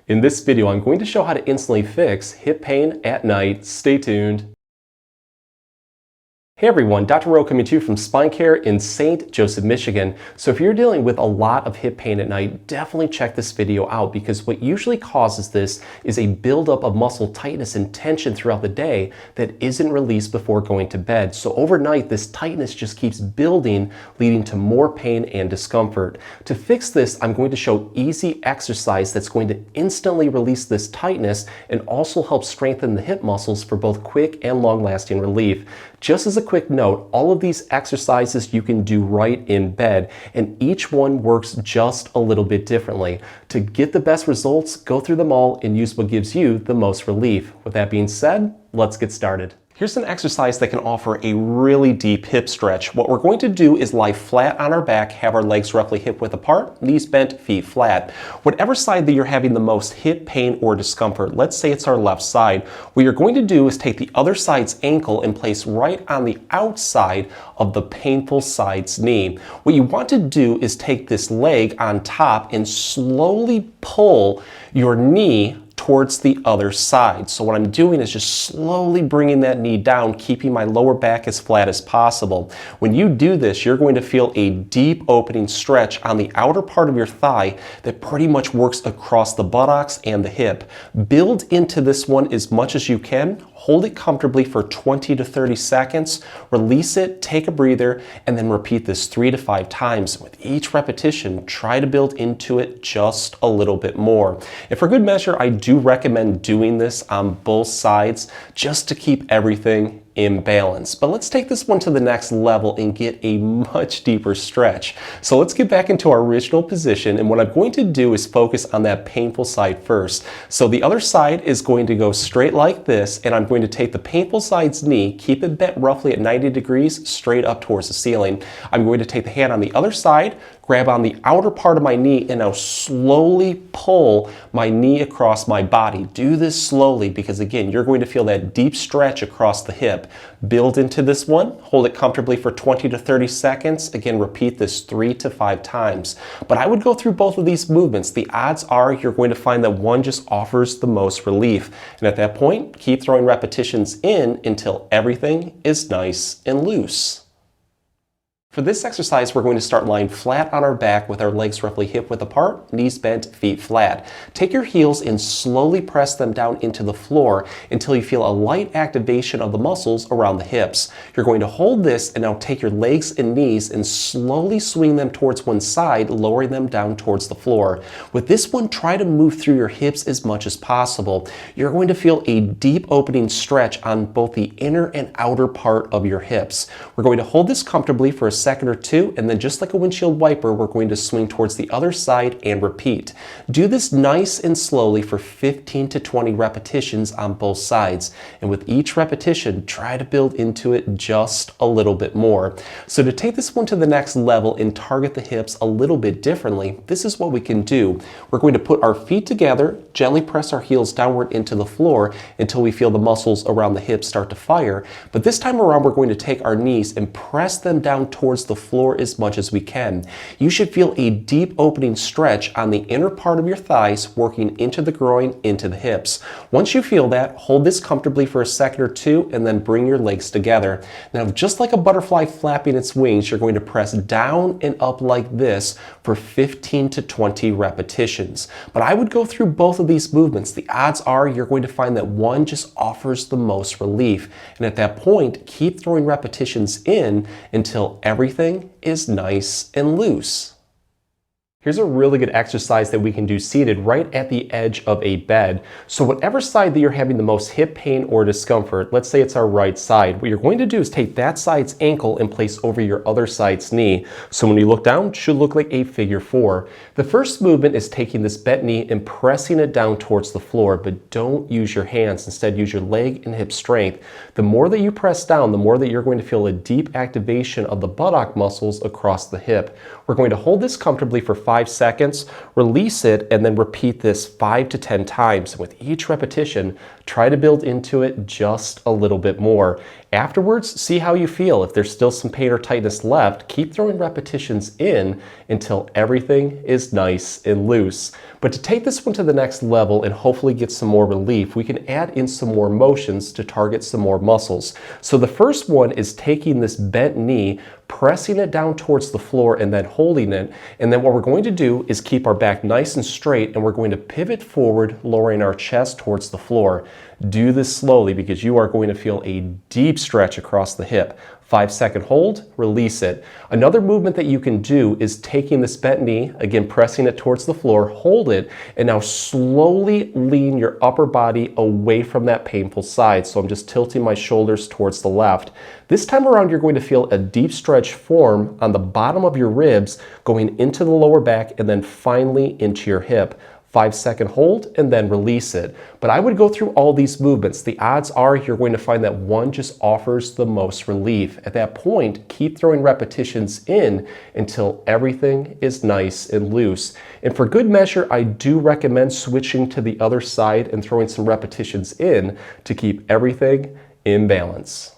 In this video, I'm going to show how to instantly fix hip pain at night. Stay tuned. Hey everyone, Dr. Rowe coming to you from SpineCare in St. Joseph, Michigan. So if you're dealing with a lot of hip pain at night, definitely check this video out because what usually causes this is a buildup of muscle tightness and tension throughout the day that isn't released before going to bed. So overnight, this tightness just keeps building, leading to more pain and discomfort. To fix this, I'm going to show easy exercise that's going to instantly release this tightness and also help strengthen the hip muscles for both quick and long-lasting relief. Just as a quick note, all of these exercises you can do right in bed, and each one works just a little bit differently. To get the best results, go through them all and use what gives you the most relief. With that being said, let's get started. Here's an exercise that can offer a really deep hip stretch. What we're going to do is lie flat on our back, have our legs roughly hip width apart, knees bent, feet flat. Whatever side that you're having the most hip pain or discomfort, let's say it's our left side, what you're going to do is take the other side's ankle and place right on the outside of the painful side's knee. What you want to do is take this leg on top and slowly pull your knee towards the other side. So what I'm doing is just slowly bringing that knee down, keeping my lower back as flat as possible. When you do this, you're going to feel a deep opening stretch on the outer part of your thigh that pretty much works across the buttocks and the hip. Build into this one as much as you can. Hold it comfortably for 20 to 30 seconds, release it, take a breather, and then repeat this 3 to 5 times. With each repetition, try to build into it just a little bit more. And for good measure, I do recommend doing this on both sides just to keep everything in balance. But let's take this one to the next level and get a much deeper stretch. So let's get back into our original position, and what I'm going to do is focus on that painful side first. So the other side is going to go straight like this, and I'm going to take the painful side's knee, keep it bent roughly at 90 degrees, straight up towards the ceiling. I'm going to take the hand on the other side, grab on the outer part of my knee, and now slowly pull my knee across my body. Do this slowly because again, you're going to feel that deep stretch across the hip. Build into this one, hold it comfortably for 20 to 30 seconds. Again, repeat this 3 to 5 times. But I would go through both of these movements. The odds are you're going to find that one just offers the most relief. And at that point, keep throwing repetitions in until everything is nice and loose. For this exercise, we're going to start lying flat on our back with our legs roughly hip width apart, knees bent, feet flat. Take your heels and slowly press them down into the floor until you feel a light activation of the muscles around the hips. You're going to hold this and now take your legs and knees and slowly swing them towards one side, lowering them down towards the floor. With this one, try to move through your hips as much as possible. You're going to feel a deep opening stretch on both the inner and outer part of your hips. We're going to hold this comfortably for a second or two, and then just like a windshield wiper, we're going to swing towards the other side and repeat. Do this nice and slowly for 15 to 20 repetitions on both sides. And with each repetition, try to build into it just a little bit more. So to take this one to the next level and target the hips a little bit differently, this is what we can do. We're going to put our feet together, gently press our heels downward into the floor until we feel the muscles around the hips start to fire. But this time around, we're going to take our knees and press them down towards the floor as much as we can. You should feel a deep opening stretch on the inner part of your thighs working into the groin, into the hips. Once you feel that, hold this comfortably for a second or two and then bring your legs together. Now, just like a butterfly flapping its wings, you're going to press down and up like this for 15 to 20 repetitions. But I would go through both of these movements. The odds are you're going to find that one just offers the most relief. And at that point, keep throwing repetitions in until everything is nice and loose. Here's a really good exercise that we can do seated right at the edge of a bed. So whatever side that you're having the most hip pain or discomfort, let's say it's our right side, what you're going to do is take that side's ankle and place over your other side's knee. So when you look down, it should look like a figure 4. The first movement is taking this bent knee and pressing it down towards the floor, but don't use your hands. Instead, use your leg and hip strength. The more that you press down, the more that you're going to feel a deep activation of the buttock muscles across the hip. We're going to hold this comfortably for 5 5 seconds, release it, and then repeat this 5 to 10 times. And with each repetition, try to build into it just a little bit more. Afterwards, see how you feel. If there's still some pain or tightness left, keep throwing repetitions in until everything is nice and loose. But to take this one to the next level and hopefully get some more relief, we can add in some more motions to target some more muscles. So the first one is taking this bent knee, pressing it down towards the floor and then holding it. And then what we're going to do is keep our back nice and straight, and we're going to pivot forward, lowering our chest towards the floor. Do this slowly because you are going to feel a deep stretch across the hip. 5-second hold, release it. Another movement that you can do is taking this bent knee, again pressing it towards the floor, hold it, and now slowly lean your upper body away from that painful side. So I'm just tilting my shoulders towards the left. This time around, you're going to feel a deep stretch form on the bottom of your ribs, going into the lower back and then finally into your hip. 5-second hold and then release it. But I would go through all these movements. The odds are you're going to find that one just offers the most relief. At that point, keep throwing repetitions in until everything is nice and loose. And for good measure, I do recommend switching to the other side and throwing some repetitions in to keep everything in balance.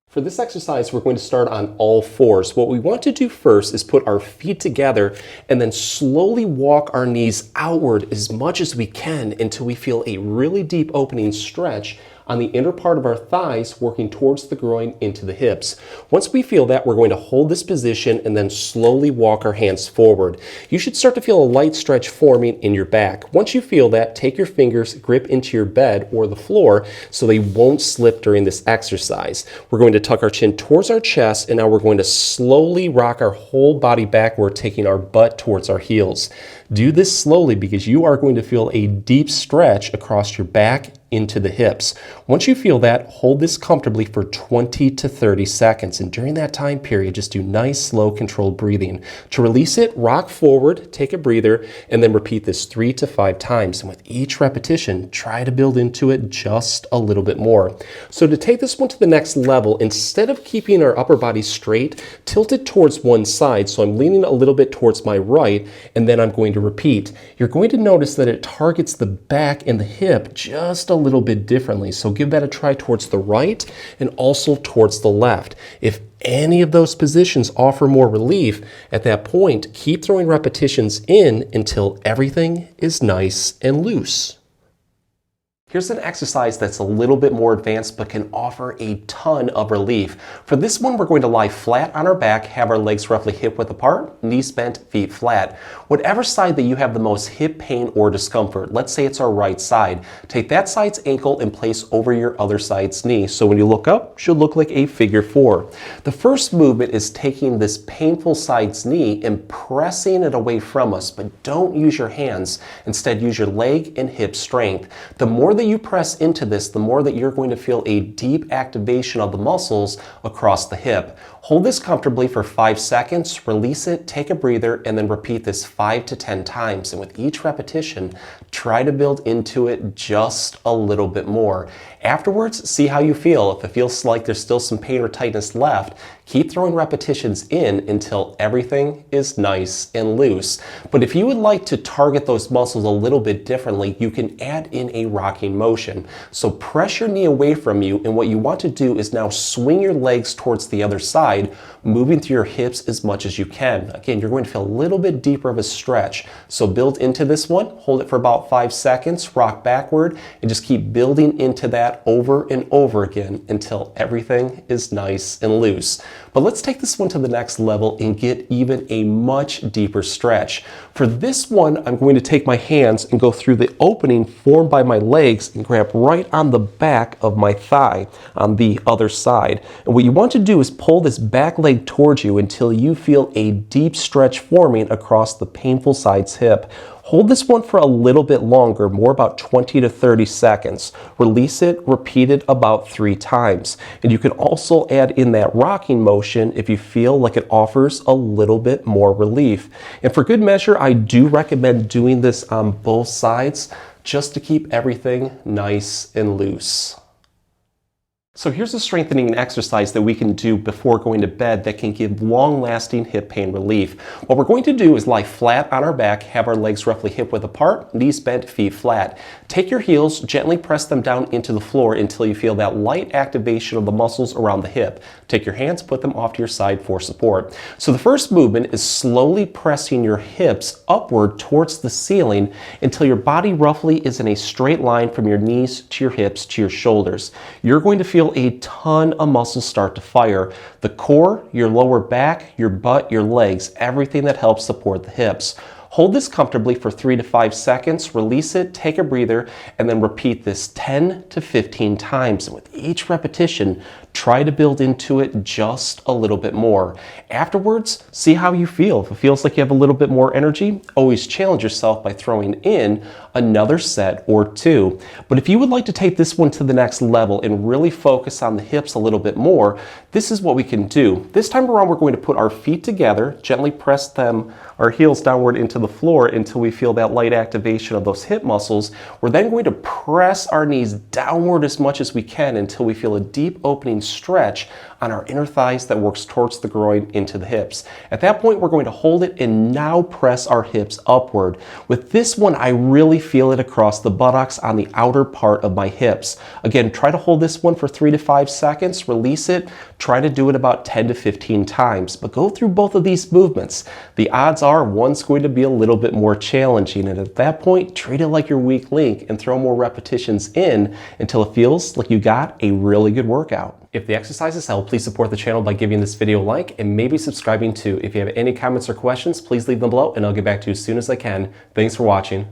For this exercise, we're going to start on all fours. What we want to do first is put our feet together and then slowly walk our knees outward as much as we can until we feel a really deep opening stretch on the inner part of our thighs, working towards the groin into the hips. Once we feel that, we're going to hold this position and then slowly walk our hands forward. You should start to feel a light stretch forming in your back. Once you feel that, take your fingers, grip into your bed or the floor so they won't slip during this exercise. We're going to tuck our chin towards our chest, and now we're going to slowly rock our whole body backward, taking our butt towards our heels. Do this slowly because you are going to feel a deep stretch across your back into the hips. Once you feel that, hold this comfortably for 20 to 30 seconds. And during that time period, just do nice, slow, controlled breathing. To release it, rock forward, take a breather, and then repeat this 3 to 5 times. And with each repetition, try to build into it just a little bit more. So to take this one to the next level, instead of keeping our upper body straight, tilt it towards one side. So I'm leaning a little bit towards my right, and then I'm going to repeat. You're going to notice that it targets the back and the hip just a little bit differently. So give that a try towards the right and also towards the left. If any of those positions offer more relief, at that point, keep throwing repetitions in until everything is nice and loose. Here's an exercise that's a little bit more advanced but can offer a ton of relief. For this one, we're going to lie flat on our back, have our legs roughly hip width apart, knees bent, feet flat. Whatever side that you have the most hip pain or discomfort, let's say it's our right side, take that side's ankle and place over your other side's knee. So when you look up, it should look like a figure 4. The first movement is taking this painful side's knee and pressing it away from us, but don't use your hands. Instead, use your leg and hip strength. The more that you press into this, the more that you're going to feel a deep activation of the muscles across the hip. Hold this comfortably for 5 seconds, release it, take a breather, and then repeat this 5 to 10 times. And with each repetition, try to build into it just a little bit more. Afterwards, see how you feel. If it feels like there's still some pain or tightness left, keep throwing repetitions in until everything is nice and loose. But if you would like to target those muscles a little bit differently, you can add in a rocking motion. So press your knee away from you, and what you want to do is now swing your legs towards the other side, moving through your hips as much as you can. Again, you're going to feel a little bit deeper of a stretch. So build into this one, hold it for about 5 seconds, rock backward, and just keep building into that over and over again until everything is nice and loose. But let's take this one to the next level and get even a much deeper stretch. For this one, I'm going to take my hands and go through the opening formed by my legs and grab right on the back of my thigh on the other side. And what you want to do is pull this back leg towards you until you feel a deep stretch forming across the painful side's hip. Hold this one for a little bit longer, more about 20 to 30 seconds. Release it, repeat it about 3 times. And you can also add in that rocking motion if you feel like it offers a little bit more relief. And for good measure, I do recommend doing this on both sides just to keep everything nice and loose. So here's a strengthening exercise that we can do before going to bed that can give long-lasting hip pain relief. What we're going to do is lie flat on our back, have our legs roughly hip-width apart, knees bent, feet flat. Take your heels, gently press them down into the floor until you feel that light activation of the muscles around the hip. Take your hands, put them off to your side for support. So the first movement is slowly pressing your hips upward towards the ceiling until your body roughly is in a straight line from your knees to your hips to your shoulders. You're going to feel a ton of muscles start to fire. The core, your lower back, your butt, your legs, everything that helps support the hips. Hold this comfortably for 3 to 5 seconds, release it, take a breather, and then repeat this 10 to 15 times. And with each repetition, try to build into it just a little bit more. Afterwards, see how you feel. If it feels like you have a little bit more energy, always challenge yourself by throwing in another set or 2. But if you would like to take this one to the next level and really focus on the hips a little bit more, this is what we can do. This time around, we're going to put our feet together, gently press them, our heels downward into the floor until we feel that light activation of those hip muscles. We're then going to press our knees downward as much as we can until we feel a deep opening stretch on our inner thighs that works towards the groin into the hips. At that point, we're going to hold it and now press our hips upward. With this one, I really feel it across the buttocks on the outer part of my hips. Again, try to hold this one for 3 to 5 seconds, release it, try to do it about 10 to 15 times, but go through both of these movements. The odds are one's going to be a little bit more challenging, and at that point, treat it like your weak link and throw more repetitions in until it feels like you got a really good workout. If the exercises help, please support the channel by giving this video a like and maybe subscribing too. If you have any comments or questions, please leave them below and I'll get back to you as soon as I can. Thanks for watching.